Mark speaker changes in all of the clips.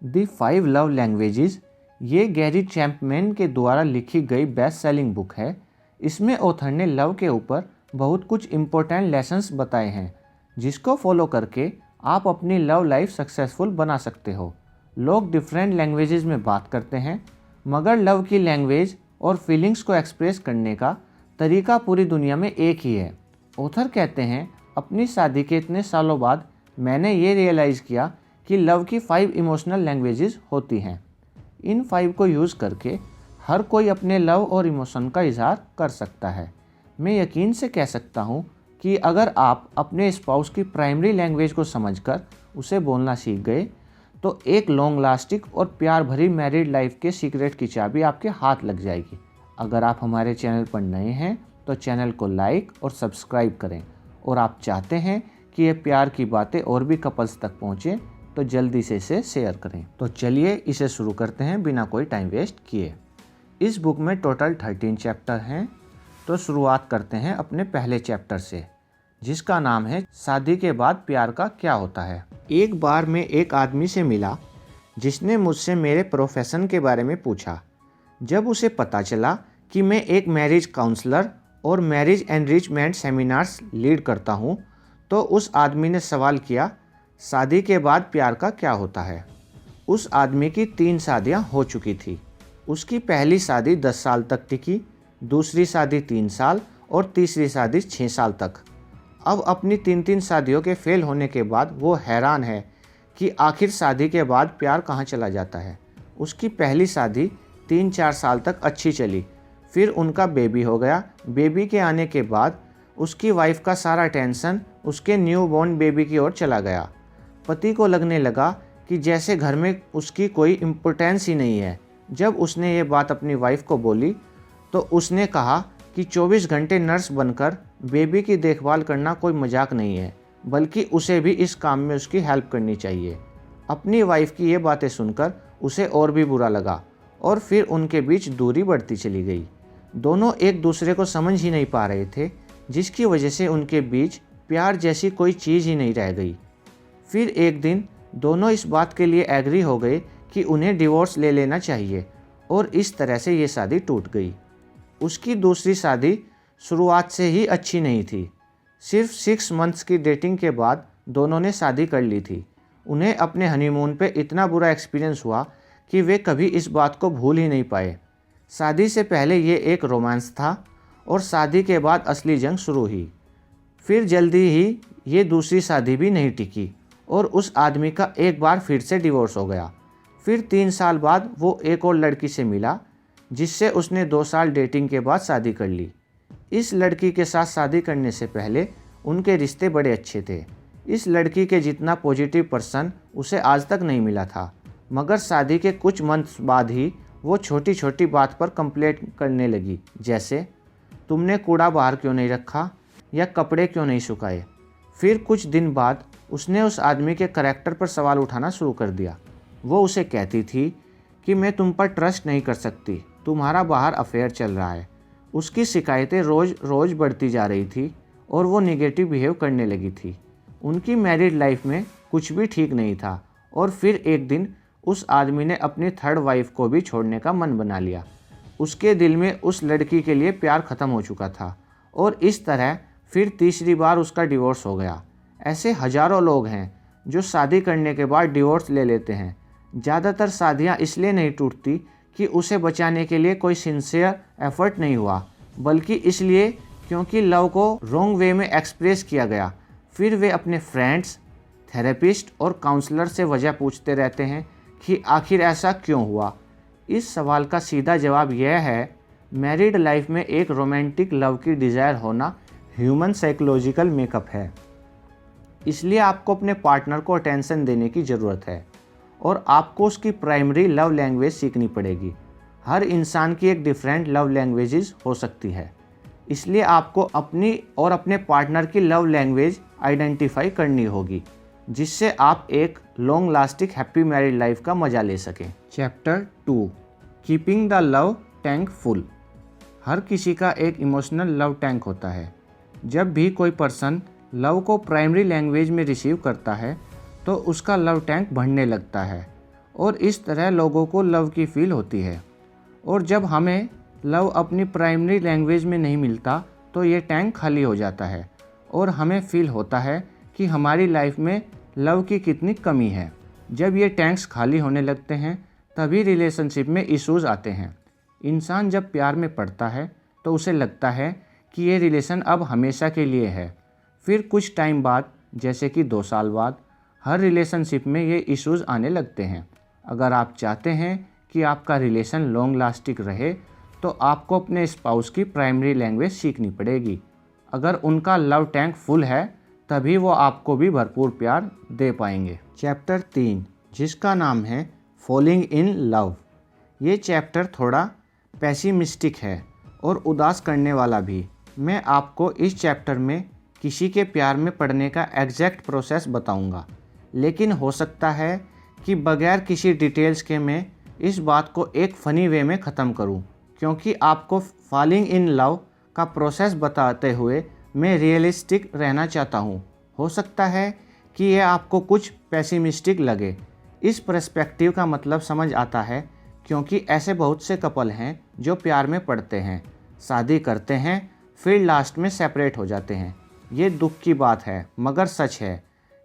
Speaker 1: The 5 love languages ये Gary चैंपमैन के द्वारा लिखी गई बेस्ट सेलिंग बुक है। इसमें ऑथर ने लव के ऊपर बहुत कुछ इम्पोर्टेंट लेसन्स बताए हैं जिसको फॉलो करके आप अपनी लव लाइफ सक्सेसफुल बना सकते हो। लोग डिफरेंट लैंग्वेजेस में बात करते हैं मगर लव की लैंग्वेज और फीलिंग्स को एक्सप्रेस करने का तरीका पूरी दुनिया में एक ही है। ऑथर कहते हैं अपनी शादी के इतने सालों बाद मैंने ये रियलाइज़ किया कि लव की 5 इमोशनल लैंग्वेजेस होती हैं। इन 5 को यूज़ करके हर कोई अपने लव और इमोशन का इजहार कर सकता है। मैं यकीन से कह सकता हूँ कि अगर आप अपने स्पाउस की प्राइमरी लैंग्वेज को समझकर उसे बोलना सीख गए तो एक लॉन्ग लास्टिंग और प्यार भरी मैरिड लाइफ के सीक्रेट की चाबी आपके हाथ लग जाएगी। अगर आप हमारे चैनल पर नए हैं तो चैनल को लाइक और सब्सक्राइब करें और आप चाहते हैं कि ये प्यार की बातें और भी कपल्स तक पहुँचें तो जल्दी से इसे शेयर करें। तो चलिए इसे शुरू करते हैं बिना कोई टाइम वेस्ट किए। इस बुक में टोटल 13 चैप्टर हैं। तो शुरुआत करते हैं अपने पहले चैप्टर से जिसका नाम है शादी के बाद प्यार का क्या होता है। एक बार मैं एक आदमी से मिला जिसने मुझसे मेरे प्रोफेशन के बारे में पूछा। जब उसे पता चला कि मैं एक मैरिज काउंसलर और मैरिज एनरिचमेंट सेमिनार्स लीड करता हूँ तो उस आदमी ने सवाल किया, शादी के बाद प्यार का क्या होता है। उस आदमी की 3 शादियाँ हो चुकी थी। उसकी पहली शादी 10 साल तक टिकी, दूसरी शादी 3 साल और तीसरी शादी 6 साल तक। अब अपनी 3 शादियों के फेल होने के बाद वो हैरान है कि आखिर शादी के बाद प्यार कहाँ चला जाता है। उसकी पहली शादी 3-4 साल तक अच्छी चली, फिर उनका बेबी हो गया। बेबी के आने के बाद उसकी वाइफ का सारा टेंशन उसके न्यू बॉर्न बेबी की ओर चला गया। पति को लगने लगा कि जैसे घर में उसकी कोई इम्पोर्टेंस ही नहीं है। जब उसने ये बात अपनी वाइफ को बोली तो उसने कहा कि 24 घंटे नर्स बनकर बेबी की देखभाल करना कोई मजाक नहीं है, बल्कि उसे भी इस काम में उसकी हेल्प करनी चाहिए। अपनी वाइफ की ये बातें सुनकर उसे और भी बुरा लगा और फिर उनके बीच दूरी बढ़ती चली गई। दोनों एक दूसरे को समझ ही नहीं पा रहे थे जिसकी वजह से उनके बीच प्यार जैसी कोई चीज़ ही नहीं रह गई। फिर एक दिन दोनों इस बात के लिए एग्री हो गए कि उन्हें डिवोर्स ले लेना चाहिए और इस तरह से ये शादी टूट गई। उसकी दूसरी शादी शुरुआत से ही अच्छी नहीं थी। सिर्फ 6 मंथ्स की डेटिंग के बाद दोनों ने शादी कर ली थी। उन्हें अपने हनीमून पे इतना बुरा एक्सपीरियंस हुआ कि वे कभी इस बात को भूल ही नहीं पाए। शादी से पहले ये एक रोमांस था और शादी के बाद असली जंग शुरू हुई। फिर जल्दी ही ये दूसरी शादी भी नहीं टिकी और उस आदमी का एक बार फिर से डिवोर्स हो गया। फिर 3 साल बाद वो एक और लड़की से मिला जिससे उसने 2 साल डेटिंग के बाद शादी कर ली। इस लड़की के साथ शादी करने से पहले उनके रिश्ते बड़े अच्छे थे। इस लड़की के जितना पॉजिटिव पर्सन उसे आज तक नहीं मिला था, मगर शादी के कुछ मंथ्स बाद ही वो छोटी छोटी बात पर कंप्लेंट करने लगी, जैसे तुमने कूड़ा बाहर क्यों नहीं रखा या कपड़े क्यों नहीं सुखाए। फिर कुछ दिन बाद उसने उस आदमी के करैक्टर पर सवाल उठाना शुरू कर दिया। वो उसे कहती थी कि मैं तुम पर ट्रस्ट नहीं कर सकती, तुम्हारा बाहर अफेयर चल रहा है। उसकी शिकायतें रोज़ रोज़ बढ़ती जा रही थी और वो नेगेटिव बिहेव करने लगी थी। उनकी मैरिड लाइफ में कुछ भी ठीक नहीं था और फिर एक दिन उस आदमी ने अपनी 3rd वाइफ को भी छोड़ने का मन बना लिया। उसके दिल में उस लड़की के लिए प्यार ख़त्म हो चुका था और इस तरह फिर तीसरी बार उसका डिवोर्स हो गया। ऐसे हज़ारों लोग हैं जो शादी करने के बाद डिवोर्स ले लेते हैं। ज़्यादातर शादियाँ इसलिए नहीं टूटती कि उसे बचाने के लिए कोई सिंसियर एफर्ट नहीं हुआ, बल्कि इसलिए क्योंकि लव को रॉन्ग वे में एक्सप्रेस किया गया। फिर वे अपने फ्रेंड्स, थेरेपिस्ट और काउंसलर से वजह पूछते रहते हैं कि आखिर ऐसा क्यों हुआ। इस सवाल का सीधा जवाब यह है, मैरिड लाइफ में एक रोमांटिक लव की डिज़ायर होना ह्यूमन साइकोलॉजिकल मेकअप है। इसलिए आपको अपने पार्टनर को अटेंशन देने की ज़रूरत है और आपको उसकी प्राइमरी लव लैंग्वेज सीखनी पड़ेगी। हर इंसान की एक डिफरेंट लव लैंग्वेजेस हो सकती है, इसलिए आपको अपनी और अपने पार्टनर की लव लैंग्वेज आइडेंटिफाई करनी होगी जिससे आप एक long lasting happy married life का मज़ा ले सकें। Chapter 2 keeping the love tank full. हर किसी का एक इमोशनल लव टैंक होता है। जब भी कोई पर्सन लव को प्राइमरी लैंग्वेज में रिसीव करता है तो उसका लव टैंक बढ़ने लगता है और इस तरह लोगों को लव की फील होती है। और जब हमें लव अपनी प्राइमरी लैंग्वेज में नहीं मिलता तो ये टैंक खाली हो जाता है और हमें फील होता है कि हमारी लाइफ में लव की कितनी कमी है। जब ये टैंक्स खाली होने लगते हैं तभी रिलेशनशिप में इश्यूज़ आते हैं। इंसान जब प्यार में पड़ता है तो उसे लगता है कि ये रिलेशन अब हमेशा के लिए है। फिर कुछ टाइम बाद, जैसे कि 2 साल बाद, हर रिलेशनशिप में ये इश्यूज़ आने लगते हैं। अगर आप चाहते हैं कि आपका रिलेशन लॉन्ग लास्टिंग रहे तो आपको अपने स्पाउस की प्राइमरी लैंग्वेज सीखनी पड़ेगी। अगर उनका लव टैंक फुल है तभी वो आपको भी भरपूर प्यार दे पाएंगे। चैप्टर 3, जिसका नाम है फॉलिंग इन लव। ये चैप्टर थोड़ा पेसिमिस्टिक है और उदास करने वाला भी। मैं आपको इस चैप्टर में किसी के प्यार में पड़ने का एग्जैक्ट प्रोसेस बताऊंगा, लेकिन हो सकता है कि बगैर किसी डिटेल्स के मैं इस बात को एक फ़नी वे में ख़त्म करूं, क्योंकि आपको फॉलिंग इन लव का प्रोसेस बताते हुए मैं रियलिस्टिक रहना चाहता हूं। हो सकता है कि यह आपको कुछ पेसिमिस्टिक लगे। इस पर्सपेक्टिव का मतलब समझ आता है क्योंकि ऐसे बहुत से कपल हैं जो प्यार में पड़ते हैं, शादी करते हैं, फिर लास्ट में सेपरेट हो जाते हैं। ये दुख की बात है, मगर सच है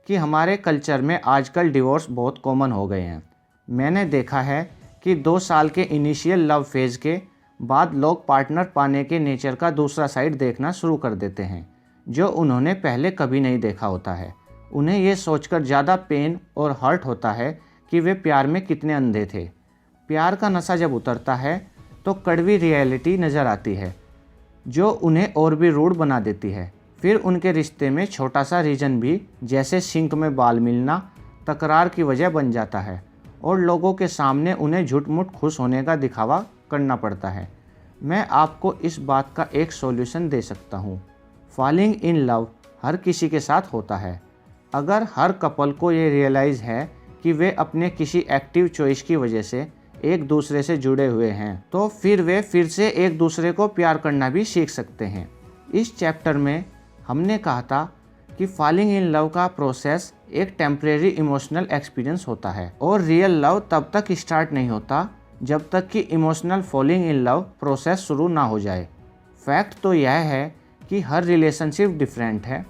Speaker 1: कि हमारे कल्चर में आजकल डिवोर्स बहुत कॉमन हो गए हैं। मैंने देखा है कि 2 साल के इनिशियल लव फेज़ के बाद लोग पार्टनर पाने के नेचर का दूसरा साइड देखना शुरू कर देते हैं, जो उन्होंने पहले कभी नहीं देखा होता है। उन्हें ये सोचकर ज़्यादा पेन और हर्ट होता है कि वे प्यार में कितने अंधे थे। प्यार का नशा जब उतरता है तो कड़वी रियलिटी नज़र आती है, जो उन्हें और भी रूड बना देती है। फिर उनके रिश्ते में छोटा सा रीजन भी, जैसे सिंक में बाल मिलना, तकरार की वजह बन जाता है और लोगों के सामने उन्हें झूठ-मूठ खुश होने का दिखावा करना पड़ता है। मैं आपको इस बात का एक सॉल्यूशन दे सकता हूँ। फॉलिंग इन लव हर किसी के साथ होता है। अगर हर कपल को ये रियलाइज़ है कि वे अपने किसी एक्टिव चॉइस की वजह से एक दूसरे से जुड़े हुए हैं, तो फिर वे फिर से एक दूसरे को प्यार करना भी सीख सकते हैं। इस चैप्टर में हमने कहा था कि फॉलिंग इन लव का प्रोसेस एक टेम्परेरी इमोशनल एक्सपीरियंस होता है और रियल लव तब तक स्टार्ट नहीं होता जब तक कि emotional falling in love process शुरू ना हो जाए। फैक्ट तो यह है कि हर रिलेशनशिप डिफरेंट है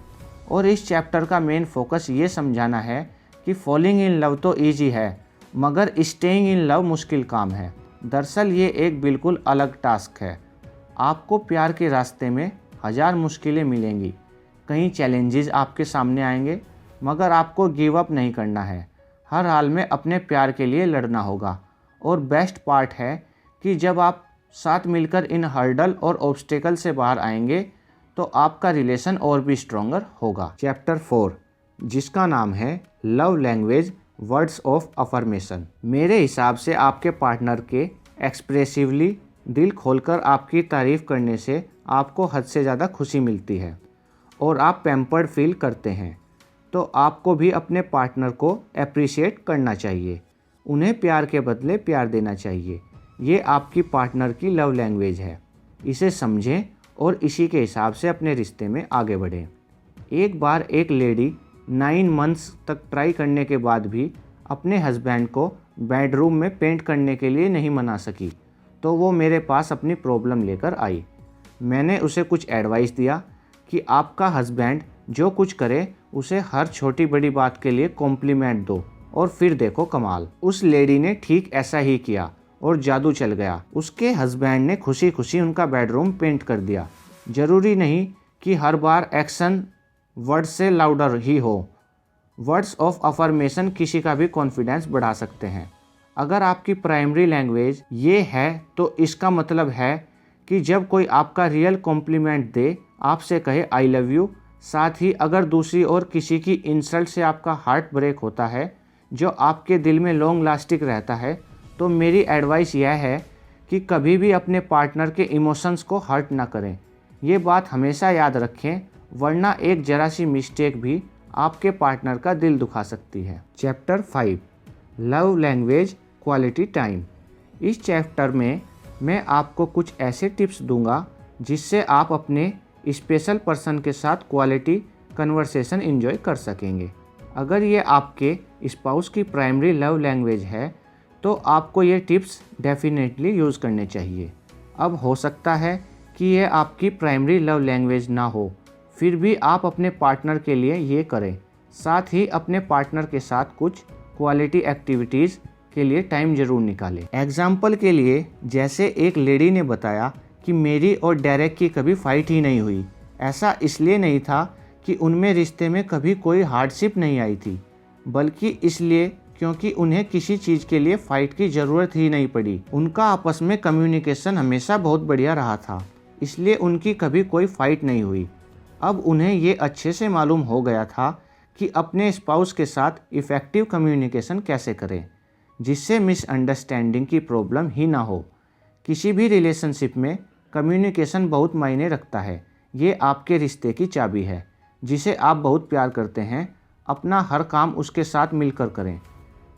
Speaker 1: और इस चैप्टर का मेन फोकस ये समझाना है कि फॉलिंग इन लव तो ईजी है, मगर स्टेइंग इन लव मुश्किल काम है। दरअसल ये एक बिल्कुल अलग टास्क है। आपको प्यार के रास्ते में 1000 मुश्किलें मिलेंगी, कई चैलेंजेस आपके सामने आएंगे, मगर आपको गिव अप नहीं करना है। हर हाल में अपने प्यार के लिए लड़ना होगा। और बेस्ट पार्ट है कि जब आप साथ मिलकर इन हर्डल और ऑब्स्टेकल से बाहर आएंगे तो आपका रिलेशन और भी स्ट्रॉन्गर होगा। चैप्टर 4, जिसका नाम है love language words of affirmation. मेरे हिसाब से आपके पार्टनर के एक्सप्रेसिवली दिल खोलकर आपकी तारीफ़ करने से आपको हद से ज़्यादा खुशी मिलती है और आप पैम्पर्ड फील करते हैं, तो आपको भी अपने पार्टनर को अप्रिशिएट करना चाहिए। उन्हें प्यार के बदले प्यार देना चाहिए। ये आपकी पार्टनर की लव लैंग्वेज है। इसे समझें और इसी के हिसाब से अपने रिश्ते में आगे बढ़ें। एक बार एक लेडी 9 मंथ्स तक ट्राई करने के बाद भी अपने हस्बैंड को बेडरूम में पेंट करने के लिए नहीं मना सकी, तो वो मेरे पास अपनी प्रॉब्लम लेकर आई। मैंने उसे कुछ एडवाइस दिया कि आपका हस्बैंड जो कुछ करे उसे हर छोटी बड़ी बात के लिए कॉम्प्लीमेंट दो और फिर देखो कमाल। उस लेडी ने ठीक ऐसा ही किया और जादू चल गया। उसके हस्बैंड ने खुशी खुशी उनका बेडरूम पेंट कर दिया। ज़रूरी नहीं कि हर बार एक्शन वर्ड से लाउडर ही हो। वर्ड्स ऑफ अफर्मेशन किसी का भी कॉन्फिडेंस बढ़ा सकते हैं। अगर आपकी प्राइमरी लैंग्वेज ये है तो इसका मतलब है कि जब कोई आपका रियल कॉम्प्लीमेंट दे, आपसे कहे आई लव यू, साथ ही अगर दूसरी ओर किसी की इंसल्ट से आपका हार्ट ब्रेक होता है जो आपके दिल में लॉन्ग लास्टिंग रहता है, तो मेरी एडवाइस यह है कि कभी भी अपने पार्टनर के इमोशंस को हर्ट ना करें। ये बात हमेशा याद रखें, वरना एक जरा सी मिस्टेक भी आपके पार्टनर का दिल दुखा सकती है। Chapter 5, love language quality time. इस चैप्टर में मैं आपको कुछ ऐसे टिप्स दूंगा जिससे आप अपने स्पेशल पर्सन के साथ क्वालिटी कन्वर्सेशन एंजॉय कर सकेंगे। अगर ये आपके स्पाउस की प्राइमरी लव लैंग्वेज है तो आपको ये टिप्स डेफिनेटली यूज़ करने चाहिए। अब हो सकता है कि ये आपकी प्राइमरी लव लैंग्वेज ना हो, फिर भी आप अपने पार्टनर के लिए ये करें। साथ ही अपने पार्टनर के साथ कुछ क्वालिटी एक्टिविटीज़ के लिए टाइम ज़रूर निकालें। एग्जाम्पल के लिए, जैसे एक लेडी ने बताया कि मेरी और डेरेक की कभी फ़ाइट ही नहीं हुई। ऐसा इसलिए नहीं था कि उनमें रिश्ते में कभी कोई हार्डशिप नहीं आई थी, बल्कि इसलिए क्योंकि उन्हें किसी चीज़ के लिए फ़ाइट की ज़रूरत ही नहीं पड़ी। उनका आपस में कम्युनिकेशन हमेशा बहुत बढ़िया रहा था, इसलिए उनकी कभी कोई फ़ाइट नहीं हुई। अब उन्हें ये अच्छे से मालूम हो गया था कि अपने स्पाउस के साथ इफ़ेक्टिव कम्युनिकेशन कैसे करें, जिससे मिसअंडरस्टैंडिंग की प्रॉब्लम ही ना हो। किसी भी रिलेशनशिप में कम्युनिकेशन बहुत मायने रखता है। ये आपके रिश्ते की चाबी है। जिसे आप बहुत प्यार करते हैं, अपना हर काम उसके साथ मिलकर करें।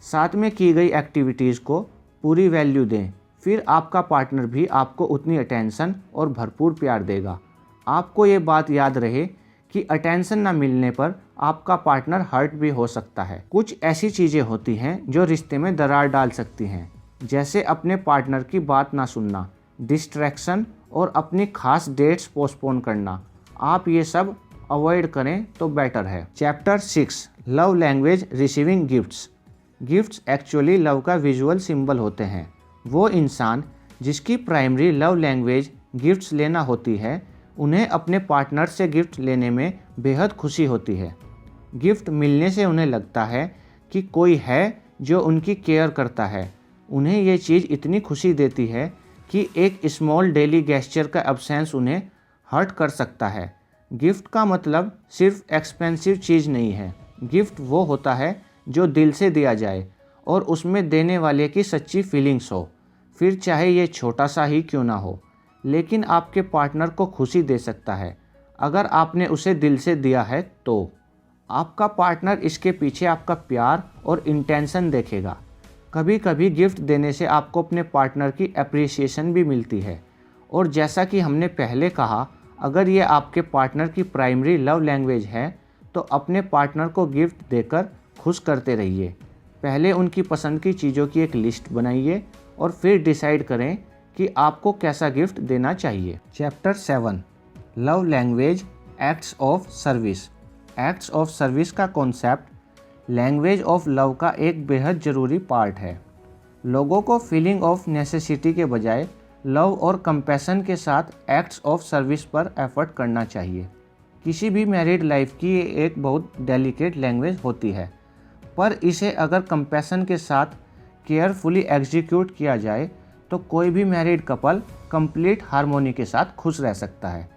Speaker 1: साथ में की गई एक्टिविटीज़ को पूरी वैल्यू दें, फिर आपका पार्टनर भी आपको उतनी अटेंशन और भरपूर प्यार देगा। आपको ये बात याद रहे कि अटेंशन ना मिलने पर आपका पार्टनर हर्ट भी हो सकता है। कुछ ऐसी चीज़ें होती हैं जो रिश्ते में दरार डाल सकती हैं, जैसे अपने पार्टनर की बात ना सुनना, डिस्ट्रैक्शन और अपनी खास डेट्स पोस्टपोन करना। आप ये सब अवॉइड करें तो बेटर है। Chapter 6, love language receiving gifts. Gifts actually love का विजुअल सिंबल होते हैं। वो इंसान जिसकी प्राइमरी लव लैंग्वेज गिफ्ट्स लेना होती है, उन्हें अपने पार्टनर से गिफ्ट लेने में बेहद खुशी होती है। गिफ्ट मिलने से उन्हें लगता है कि कोई है जो उनकी केयर करता है। उन्हें ये चीज़ इतनी खुशी देती है कि एक स्मॉल डेली गेस्चर का एब्सेंस उन्हें हर्ट कर सकता है। गिफ्ट का मतलब सिर्फ एक्सपेंसिव चीज़ नहीं है। गिफ्ट वो होता है जो दिल से दिया जाए और उसमें देने वाले की सच्ची फीलिंग्स हो, फिर चाहे ये छोटा सा ही क्यों ना हो, लेकिन आपके पार्टनर को खुशी दे सकता है। अगर आपने उसे दिल से दिया है तो आपका पार्टनर इसके पीछे आपका प्यार और इंटेंशन देखेगा। कभी कभी गिफ्ट देने से आपको अपने पार्टनर की अप्रिसिएशन भी मिलती है, और जैसा कि हमने पहले कहा, अगर ये आपके पार्टनर की प्राइमरी लव लैंग्वेज है तो अपने पार्टनर को गिफ्ट देकर खुश करते रहिए। पहले उनकी पसंद की चीज़ों की एक लिस्ट बनाइए और फिर डिसाइड करें कि आपको कैसा गिफ्ट देना चाहिए। Chapter 7, love language acts of service. Acts of service का कॉन्सेप्ट लैंग्वेज ऑफ लव का एक बेहद ज़रूरी पार्ट है। लोगों को फीलिंग ऑफ नेसेसिटी के बजाय लव और कंपैशन के साथ एक्ट्स ऑफ सर्विस पर एफर्ट करना चाहिए। किसी भी मैरिड लाइफ की ये एक बहुत डेलिकेट लैंग्वेज होती है, पर इसे अगर कंपैशन के साथ केयरफुली एग्जीक्यूट किया जाए तो कोई भी मैरिड कपल कंप्लीट हार्मोनी के साथ खुश रह सकता है।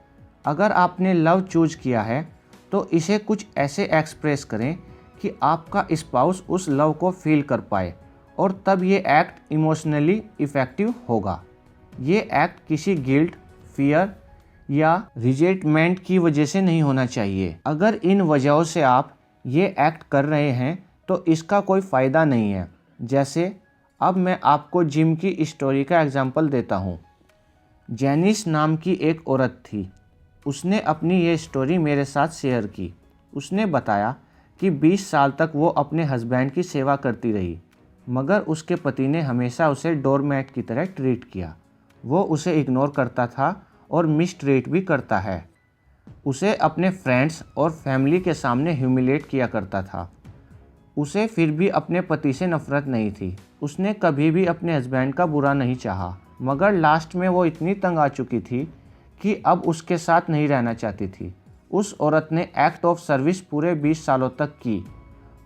Speaker 1: अगर आपने लव चूज किया है तो इसे कुछ ऐसे एक्सप्रेस करें कि आपका स्पाउस उस लव को फील कर पाए, और तब ये एक्ट इमोशनली इफ़ेक्टिव होगा। ये एक्ट किसी गिल्ट, फियर या रिजेंटमेंट की वजह से नहीं होना चाहिए। अगर इन वजहों से आप ये एक्ट कर रहे हैं तो इसका कोई फ़ायदा नहीं है। जैसे अब मैं आपको जिम की स्टोरी का एग्जांपल देता हूँ। जेनिस नाम की एक औरत थी। उसने अपनी ये स्टोरी मेरे साथ शेयर की। उसने बताया कि 20 साल तक वो अपने हस्बैंड की सेवा करती रही, मगर उसके पति ने हमेशा उसे डोरमैट की तरह ट्रीट किया। वो उसे इग्नोर करता था और मिसट्रीट भी करता है। उसे अपने फ्रेंड्स और फैमिली के सामने ह्यूमिलेट किया करता था। उसे फिर भी अपने पति से नफरत नहीं थी। उसने कभी भी अपने हस्बैंड का बुरा नहीं चाहा, मगर लास्ट में वो इतनी तंग आ चुकी थी कि अब उसके साथ नहीं रहना चाहती थी। उस औरत ने एक्ट ऑफ सर्विस पूरे 20 सालों तक की,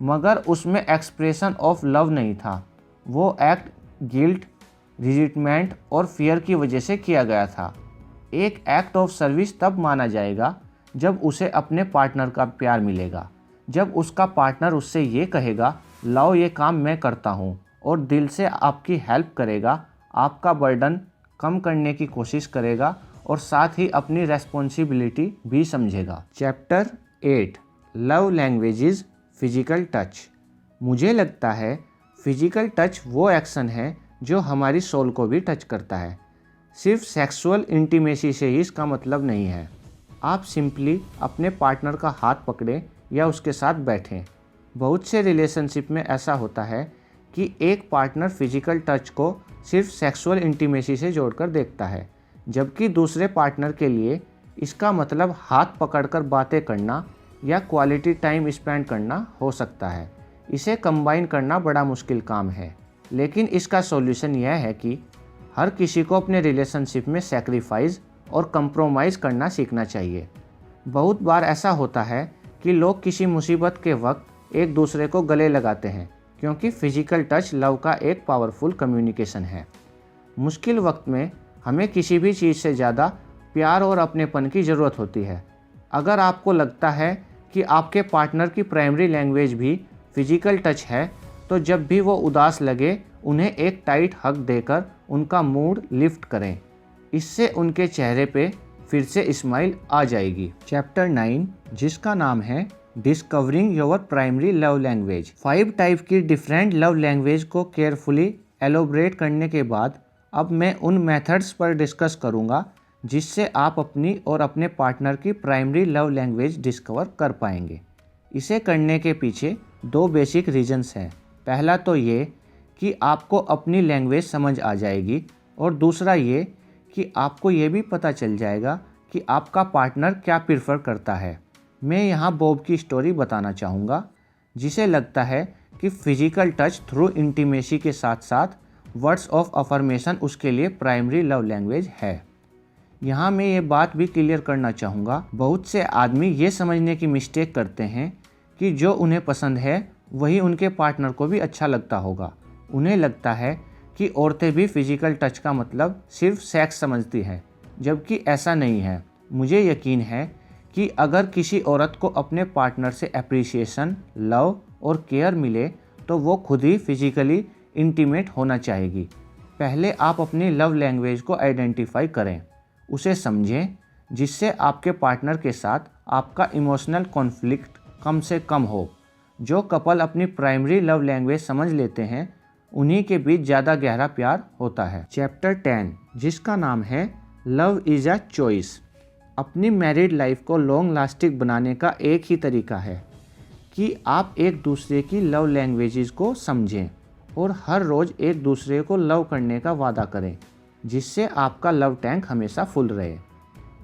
Speaker 1: मगर उसमें एक्सप्रेशन ऑफ लव नहीं था। वो एक्ट गिल्ट, रिजिटमेंट और फियर की वजह से किया गया था। एक एक्ट ऑफ सर्विस तब माना जाएगा जब उसे अपने पार्टनर का प्यार मिलेगा, जब उसका पार्टनर उससे ये कहेगा, लाओ ये काम मैं करता हूँ, और दिल से आपकी हेल्प करेगा, आपका बर्डन कम करने की कोशिश करेगा और साथ ही अपनी रेस्पॉन्सिबिलिटी भी समझेगा। Chapter 8, love languages physical touch. मुझे लगता है फिजिकल टच वो एक्शन है जो हमारी सोल को भी टच करता है। सिर्फ सेक्सुअल इंटीमेसी से ही इसका मतलब नहीं है। आप सिंपली अपने पार्टनर का हाथ पकड़ें या उसके साथ बैठें। बहुत से रिलेशनशिप में ऐसा होता है कि एक पार्टनर फिजिकल टच को सिर्फ सेक्सुअल इंटीमेसी से जोड़कर देखता है, जबकि दूसरे पार्टनर के लिए इसका मतलब हाथ पकड़कर बातें करना या क्वालिटी टाइम स्पेंड करना हो सकता है। इसे कंबाइन करना बड़ा मुश्किल काम है, लेकिन इसका सॉल्यूशन यह है कि हर किसी को अपने रिलेशनशिप में सैक्रिफाइस और कंप्रोमाइज़ करना सीखना चाहिए। बहुत बार ऐसा होता है कि लोग किसी मुसीबत के वक्त एक दूसरे को गले लगाते हैं, क्योंकि फिजिकल टच लव का एक पावरफुल कम्युनिकेशन है। मुश्किल वक्त में हमें किसी भी चीज़ से ज़्यादा प्यार और अपनेपन की ज़रूरत होती है। अगर आपको लगता है कि आपके पार्टनर की प्राइमरी लैंग्वेज भी फिजिकल टच है, तो जब भी वो उदास लगे उन्हें एक टाइट हग देकर उनका मूड लिफ्ट करें। इससे उनके चेहरे पे फिर से स्माइल आ जाएगी। चैप्टर 9, जिसका नाम है discovering your primary love language. 5 type की डिफरेंट लव लैंग्वेज को केयरफुली एलोबरेट करने के बाद अब मैं उन मेथड्स पर डिस्कस करूंगा जिससे आप अपनी और अपने पार्टनर की प्राइमरी लव लैंग्वेज डिस्कवर कर पाएंगे। इसे करने के पीछे 2 बेसिक रीजंस हैं। पहला तो ये कि आपको अपनी लैंग्वेज समझ आ जाएगी, और दूसरा ये कि आपको ये भी पता चल जाएगा कि आपका पार्टनर क्या प्रेफर करता है। मैं यहाँ बॉब की स्टोरी बताना चाहूँगा, जिसे लगता है कि फिजिकल टच थ्रू इंटीमेसी के साथ साथ वर्ड्स ऑफ अफर्मेशन उसके लिए प्राइमरी लव लैंग्वेज है। यहाँ मैं ये बात भी क्लियर करना चाहूँगा, बहुत से आदमी ये समझने की मिस्टेक करते हैं कि जो उन्हें पसंद है वही उनके पार्टनर को भी अच्छा लगता होगा। उन्हें लगता है कि औरतें भी फिजिकल टच का मतलब सिर्फ सेक्स समझती हैं, जबकि ऐसा नहीं है। मुझे यकीन है कि अगर किसी औरत को अपने पार्टनर से एप्रिसिएशन, लव और केयर मिले तो वो खुद ही फिजिकली इंटीमेट होना चाहेगी। पहले आप अपनी लव लैंग्वेज को आइडेंटिफाई करें, उसे समझें, जिससे आपके पार्टनर के साथ आपका इमोशनल कॉन्फ्लिक्ट कम से कम हो। जो कपल अपनी प्राइमरी लव लैंग्वेज समझ लेते हैं उन्हीं के बीच ज़्यादा गहरा प्यार होता है। चैप्टर 10, जिसका नाम है लव इज़ अ चॉइस। अपनी मैरिड लाइफ को लॉन्ग लास्टिंग बनाने का एक ही तरीका है कि आप एक दूसरे की लव लैंग्वेजेस को समझें और हर रोज़ एक दूसरे को लव करने का वादा करें, जिससे आपका लव टैंक हमेशा फुल रहे।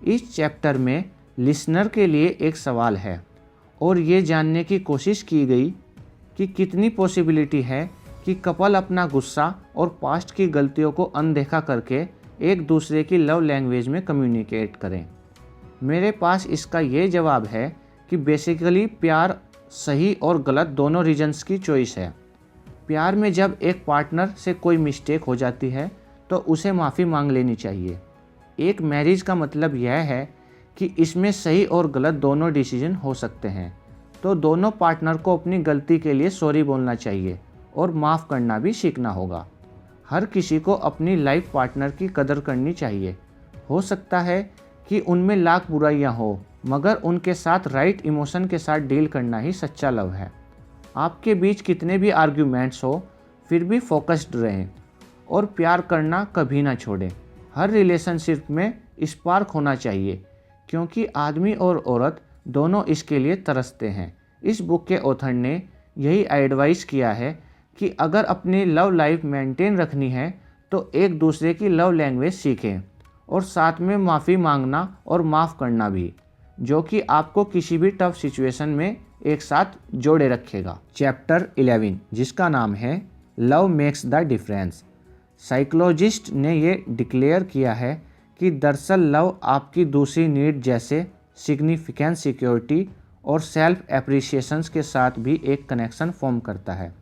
Speaker 1: इस चैप्टर में लिसनर के लिए एक सवाल है और ये जानने की कोशिश की गई कि कितनी पॉसिबिलिटी है कि कपल अपना गुस्सा और पास्ट की गलतियों को अनदेखा करके एक दूसरे की लव लैंग्वेज में कम्युनिकेट करें। मेरे पास इसका ये जवाब है कि बेसिकली प्यार सही और गलत दोनों रीजन्स की चॉइस है। प्यार में जब एक पार्टनर से कोई मिस्टेक हो जाती है तो उसे माफ़ी मांग लेनी चाहिए। एक मैरिज का मतलब यह है कि इसमें सही और गलत दोनों डिसीजन हो सकते हैं, तो दोनों पार्टनर को अपनी गलती के लिए सॉरी बोलना चाहिए और माफ़ करना भी सीखना होगा। हर किसी को अपनी लाइफ पार्टनर की कदर करनी चाहिए। हो सकता है कि उनमें लाख बुराइयां हो, मगर उनके साथ राइट इमोशन के साथ डील करना ही सच्चा लव है। आपके बीच कितने भी आर्ग्यूमेंट्स हो, फिर भी फोकस्ड रहें और प्यार करना कभी ना छोड़ें। हर रिलेशनशिप में स्पार्क होना चाहिए, क्योंकि आदमी और औरत दोनों इसके लिए तरसते हैं। इस बुक के ऑथर ने यही एडवाइस किया है कि अगर अपनी लव लाइफ मेंटेन रखनी है तो एक दूसरे की लव लैंग्वेज सीखें और साथ में माफ़ी मांगना और माफ़ करना भी, जो कि आपको किसी भी टफ सिचुएशन में एक साथ जोड़े रखेगा। चैप्टर 11, जिसका नाम है love makes the difference. Psychologist ने ये डिक्लेयर किया है कि दरअसल लव आपकी दूसरी नीड जैसे सिग्निफिकेंस, सिक्योरिटी और सेल्फ एप्रिसिएशंस के साथ भी एक कनेक्शन फॉर्म करता है।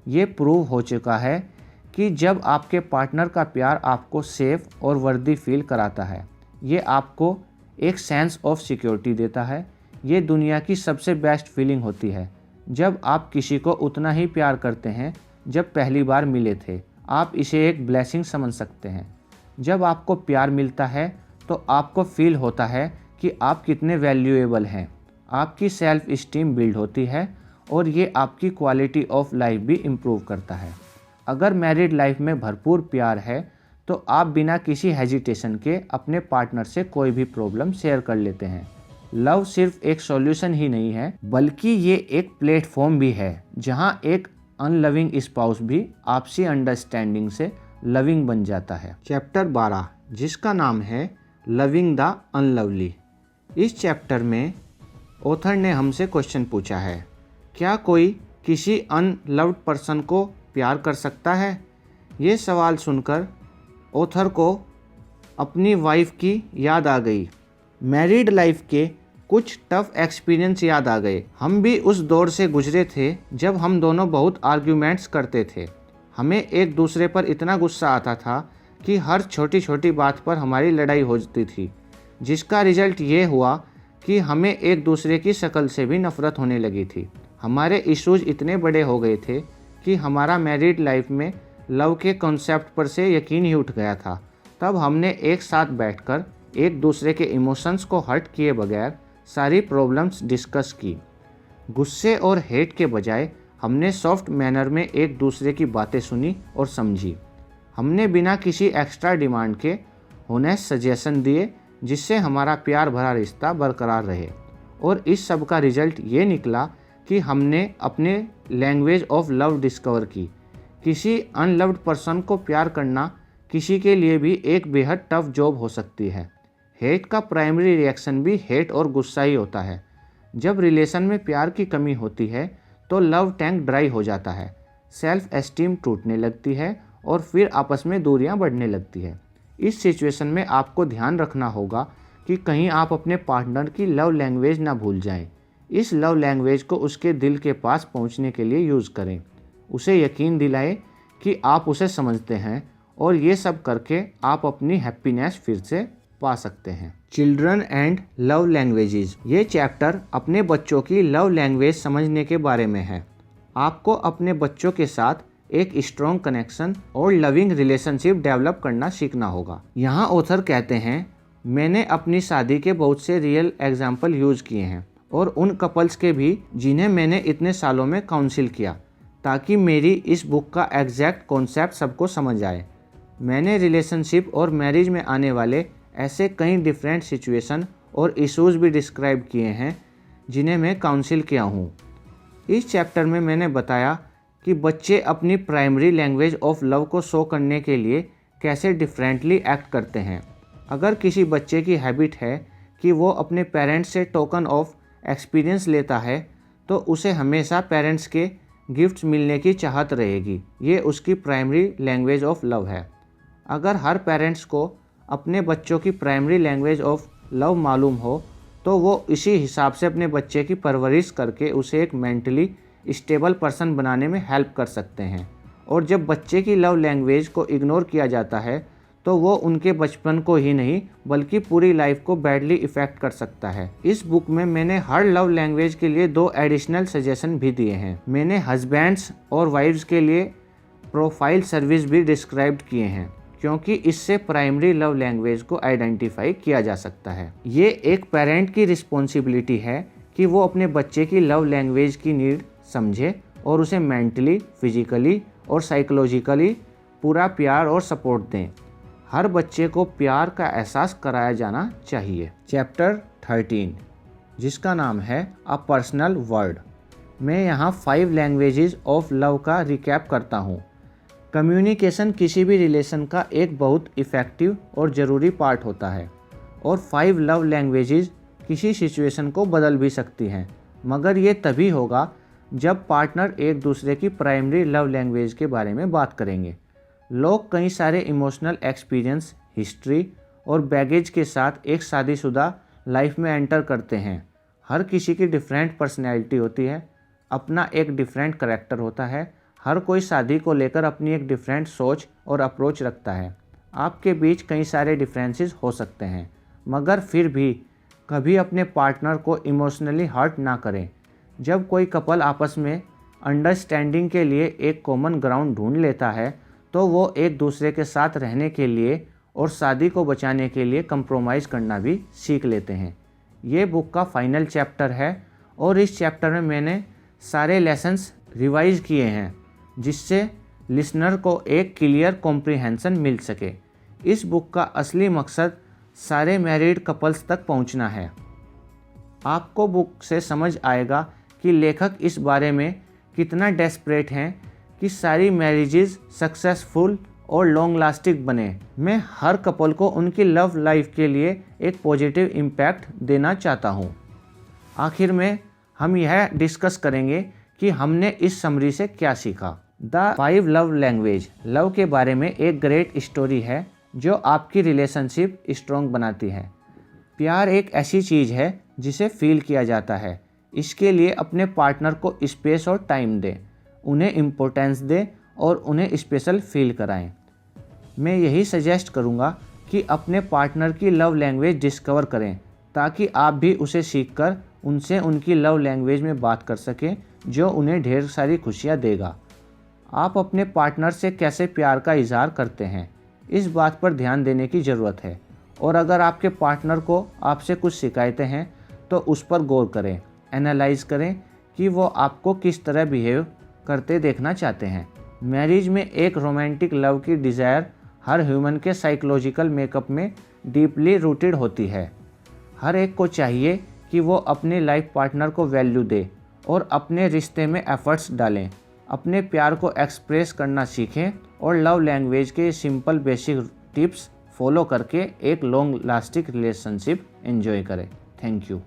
Speaker 1: ये प्रूव हो चुका है कि जब आपके पार्टनर का प्यार आपको सेफ और वर्दी फील कराता है, ये आपको एक सेंस ऑफ सिक्योरिटी देता है। ये दुनिया की सबसे बेस्ट फीलिंग होती है जब आप किसी को उतना ही प्यार करते हैं जब पहली बार मिले थे। आप इसे एक ब्लेसिंग समझ सकते हैं। जब आपको प्यार मिलता है तो आपको फील होता है कि आप कितने वैल्यूएबल हैं। आपकी सेल्फ इस्टीम बिल्ड होती है और ये आपकी क्वालिटी ऑफ लाइफ भी इम्प्रूव करता है। अगर मैरिड लाइफ में भरपूर प्यार है तो आप बिना किसी हेजिटेशन के अपने पार्टनर से कोई भी प्रॉब्लम शेयर कर लेते हैं। लव सिर्फ एक सॉल्यूशन ही नहीं है, बल्कि ये एक प्लेटफॉर्म भी है जहां एक अनलविंग स्पाउस भी आपसी अंडरस्टैंडिंग से लविंग बन जाता है। चैप्टर 12 जिसका नाम है लविंग द अनलवली। इस चैप्टर में ऑथर ने हमसे क्वेश्चन पूछा है, क्या कोई किसी अनलव्ड पर्सन को प्यार कर सकता है? ये सवाल सुनकर ऑथर को अपनी वाइफ की याद आ गई। मैरिड लाइफ के कुछ टफ एक्सपीरियंस याद आ गए। हम भी उस दौर से गुजरे थे जब हम दोनों बहुत आर्ग्यूमेंट्स करते थे। हमें एक दूसरे पर इतना गुस्सा आता था कि हर छोटी छोटी बात पर हमारी लड़ाई होती थी, जिसका रिजल्ट ये हुआ कि हमें एक दूसरे की शक्ल से भी नफरत होने लगी थी। हमारे इश्यूज इतने बड़े हो गए थे कि हमारा मैरिड लाइफ में लव के कॉन्सेप्ट पर से यकीन ही उठ गया था। तब हमने एक साथ बैठकर एक दूसरे के इमोशंस को हर्ट किए बगैर सारी प्रॉब्लम्स डिस्कस की। गुस्से और हेट के बजाय हमने सॉफ्ट मैनर में एक दूसरे की बातें सुनी और समझी। हमने बिना किसी एक्स्ट्रा डिमांड के होनेस्ट सजेशन दिए जिससे हमारा प्यार भरा रिश्ता बरकरार रहे। और इस सब का रिजल्ट ये निकला कि हमने अपने लैंग्वेज ऑफ लव डिस्कवर की। किसी अनलव्ड पर्सन को प्यार करना किसी के लिए भी एक बेहद टफ जॉब हो सकती है। हेट का प्राइमरी रिएक्शन भी हेट और गुस्सा ही होता है। जब रिलेशन में प्यार की कमी होती है तो लव टैंक ड्राई हो जाता है, सेल्फ एस्टीम टूटने लगती है और फिर आपस में दूरियां बढ़ने लगती है। इस सिचुएशन में आपको ध्यान रखना होगा कि कहीं आप अपने पार्टनर की लव लैंग्वेज ना भूल जाएं। इस लव लैंग्वेज को उसके दिल के पास पहुंचने के लिए यूज़ करें। उसे यकीन दिलाएं कि आप उसे समझते हैं और ये सब करके आप अपनी हैप्पीनेस फिर से पा सकते हैं। Children and love languages. ये चैप्टर अपने बच्चों की लव लैंग्वेज समझने के बारे में है। आपको अपने बच्चों के साथ एक स्ट्रॉन्ग कनेक्शन और लविंग रिलेशनशिप डेवलप करना सीखना होगा। यहाँ ऑथर कहते हैं, मैंने अपनी शादी के बहुत से रियल एग्जाम्पल यूज़ किए हैं और उन कपल्स के भी जिन्हें मैंने इतने सालों में काउंसिल किया, ताकि मेरी इस बुक का एग्जैक्ट कॉन्सेप्ट सबको समझ आए। मैंने रिलेशनशिप और मैरिज में आने वाले ऐसे कई डिफरेंट सिचुएशन और इश्यूज भी डिस्क्राइब किए हैं जिन्हें मैं काउंसिल किया हूँ। इस चैप्टर में मैंने बताया कि बच्चे अपनी प्राइमरी लैंग्वेज ऑफ लव को शो करने के लिए कैसे डिफरेंटली एक्ट करते हैं। अगर किसी बच्चे की हैबिट है कि वो अपने पेरेंट्स से टोकन ऑफ एक्सपीरियंस लेता है तो उसे हमेशा पेरेंट्स के गिफ्ट्स मिलने की चाहत रहेगी। ये उसकी प्राइमरी लैंग्वेज ऑफ लव है। अगर हर पेरेंट्स को अपने बच्चों की प्राइमरी लैंग्वेज ऑफ लव मालूम हो तो वो इसी हिसाब से अपने बच्चे की परवरिश करके उसे एक मेंटली स्टेबल पर्सन बनाने में हेल्प कर सकते हैं। और जब बच्चे की लव लैंग्वेज को इग्नोर किया जाता है तो वो उनके बचपन को ही नहीं बल्कि पूरी लाइफ को बैडली इफ़ेक्ट कर सकता है। इस बुक में मैंने हर लव लैंग्वेज के लिए 2 एडिशनल सजेशन भी दिए हैं। मैंने हस्बैंड्स और वाइफ्स के लिए प्रोफाइल सर्विस भी डिस्क्राइब किए हैं, क्योंकि इससे प्राइमरी लव लैंग्वेज को आइडेंटिफाई किया जा सकता है। ये एक पेरेंट की रिस्पॉन्सिबिलिटी है कि वो अपने बच्चे की लव लैंग्वेज की नीड समझे और उसे मेंटली, फिजिकली और साइकोलॉजिकली पूरा प्यार और सपोर्ट दें। हर बच्चे को प्यार का एहसास कराया जाना चाहिए। चैप्टर 13 जिसका नाम है अ पर्सनल वर्ड। मैं यहाँ 5 लैंग्वेजेस ऑफ लव का रिकैप करता हूँ। कम्युनिकेशन किसी भी रिलेशन का एक बहुत इफ़ेक्टिव और ज़रूरी पार्ट होता है और 5 लव लैंग्वेजेस किसी सिचुएशन को बदल भी सकती हैं, मगर ये तभी होगा जब पार्टनर एक दूसरे की प्राइमरी लव लैंग्वेज के बारे में बात करेंगे। लोग कई सारे इमोशनल एक्सपीरियंस, हिस्ट्री और बैगेज के साथ एक शादीशुदा लाइफ में एंटर करते हैं। हर किसी की डिफरेंट पर्सनैलिटी होती है, अपना एक डिफरेंट करैक्टर होता है। हर कोई शादी को लेकर अपनी एक डिफरेंट सोच और अप्रोच रखता है। आपके बीच कई सारे डिफरेंसेस हो सकते हैं, मगर फिर भी कभी अपने पार्टनर को इमोशनली हर्ट ना करें। जब कोई कपल आपस में अंडरस्टैंडिंग के लिए एक कॉमन ग्राउंड ढूंढ लेता है तो वो एक दूसरे के साथ रहने के लिए और शादी को बचाने के लिए कंप्रोमाइज़ करना भी सीख लेते हैं। ये बुक का फाइनल चैप्टर है और इस चैप्टर में मैंने सारे लेसन्स रिवाइज किए हैं जिससे लिसनर को एक क्लियर कॉम्प्रिहेंशन मिल सके। इस बुक का असली मकसद सारे मैरिड कपल्स तक पहुंचना है। आपको बुक से समझ आएगा कि लेखक इस बारे में कितना डेस्परेट हैं कि सारी मैरिजेज सक्सेसफुल और लॉन्ग लास्टिंग बने। मैं हर कपल को उनकी लव लाइफ के लिए एक पॉजिटिव इम्पैक्ट देना चाहता हूँ। आखिर में हम यह डिस्कस करेंगे कि हमने इस समरी से क्या सीखा। द 5 लव लैंग्वेज लव के बारे में एक ग्रेट स्टोरी है जो आपकी रिलेशनशिप स्ट्रॉन्ग बनाती है। प्यार एक ऐसी चीज़ है जिसे फील किया जाता है। इसके लिए अपने पार्टनर को स्पेस और टाइम दें, उन्हें इम्पोर्टेंस दें और उन्हें स्पेशल फील कराएं। मैं यही सजेस्ट करूँगा कि अपने पार्टनर की लव लैंग्वेज डिस्कवर करें ताकि आप भी उसे सीखकर उनसे उनकी लव लैंग्वेज में बात कर सकें जो उन्हें ढेर सारी खुशियाँ देगा। आप अपने पार्टनर से कैसे प्यार का इजहार करते हैं, इस बात पर ध्यान देने की ज़रूरत है। और अगर आपके पार्टनर को आपसे कुछ शिकायतें हैं तो उस पर गौर करें, एनालाइज करें कि वो आपको किस तरह बिहेव करते देखना चाहते हैं। मैरिज में एक रोमांटिक लव की डिज़ायर हर ह्यूमन के साइकोलॉजिकल मेकअप में डीपली रूटेड होती है। हर एक को चाहिए कि वो अपने लाइफ पार्टनर को वैल्यू दे और अपने रिश्ते में एफर्ट्स डालें, अपने प्यार को एक्सप्रेस करना सीखें और लव लैंग्वेज के सिंपल बेसिक टिप्स फॉलो करके एक लॉन्ग लास्टिंग रिलेशनशिप एंजॉय करें। Thank you.